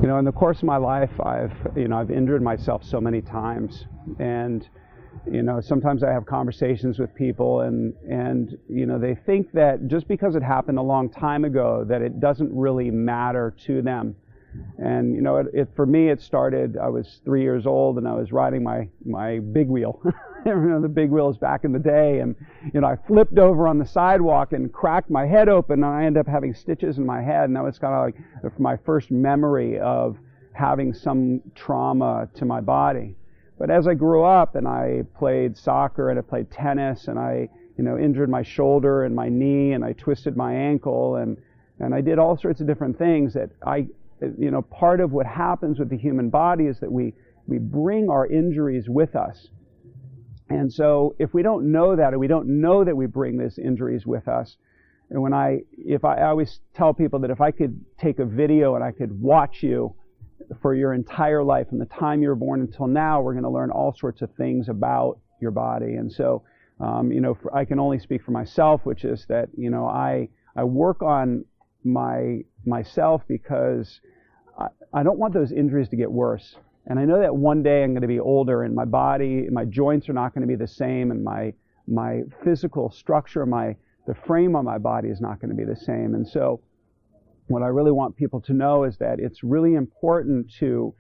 You know, in the course of my life, I've injured myself so many times, and you know, sometimes I have conversations with people, and you know, they think that just because it happened a long time ago, that it doesn't really matter to them. And you know, for me, it started. I was 3 years old, and I was riding my big wheel. I remember the big wheels back in the day, and you know, I flipped over on the sidewalk and cracked my head open, and I ended up having stitches in my head. And that was kind of like my first memory of having some trauma to my body. But as I grew up, and I played soccer and I played tennis, and I, you know, injured my shoulder and my knee, and I twisted my ankle, and I did all sorts of different things that you know, part of what happens with the human body is that we bring our injuries with us. And so if we don't know that, or we don't know that we bring these injuries with us, and I always tell people that if I could take a video and I could watch you for your entire life, from the time you were born until now, we're going to learn all sorts of things about your body. And so, you know, I can only speak for myself, which is that, you know, I work on myself because I don't want those injuries to get worse. And I know that one day I'm going to be older, and my body, my joints are not going to be the same, and my physical structure, the frame on my body is not going to be the same. And so what I really want people to know is that it's really important to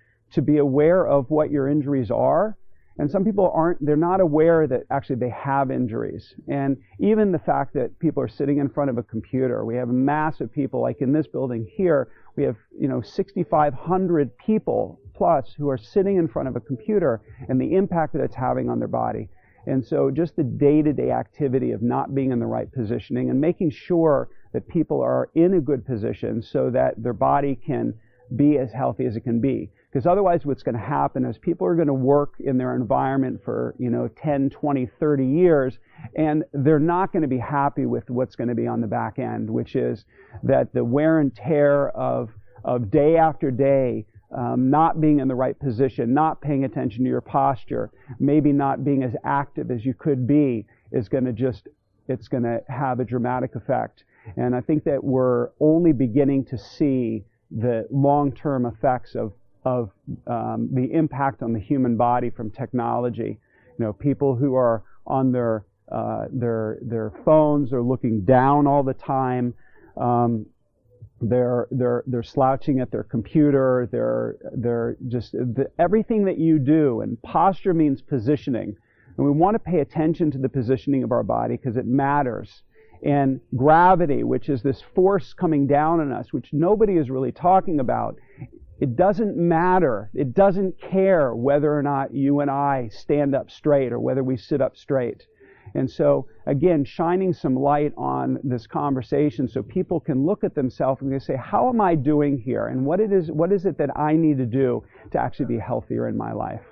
be aware of what your injuries are. And some people they're not aware that actually they have injuries. And even the fact that people are sitting in front of a computer, we have massive people, like in this building here, we have, you know, 6,500 people plus who are sitting in front of a computer, and the impact that it's having on their body. And so just the day-to-day activity of not being in the right positioning and making sure that people are in a good position so that their body can be as healthy as it can be. Because otherwise what's going to happen is people are going to work in their environment for, you know, 10, 20, 30 years, and they're not going to be happy with what's going to be on the back end, which is that the wear and tear of day after day, not being in the right position, not paying attention to your posture, maybe not being as active as you could be, is going to it's going to have a dramatic effect. And I think that we're only beginning to see the long-term effects of the impact on the human body from technology. You know, people who are on their phones are looking down all the time. They're slouching at their computer. They're just everything that you do. And posture means positioning, and we want to pay attention to the positioning of our body because it matters. And gravity, which is this force coming down on us, which nobody is really talking about, it doesn't matter. It doesn't care whether or not you and I stand up straight or whether we sit up straight. And so, again, shining some light on this conversation so people can look at themselves and they say, how am I doing here? And what is it that I need to do to actually be healthier in my life?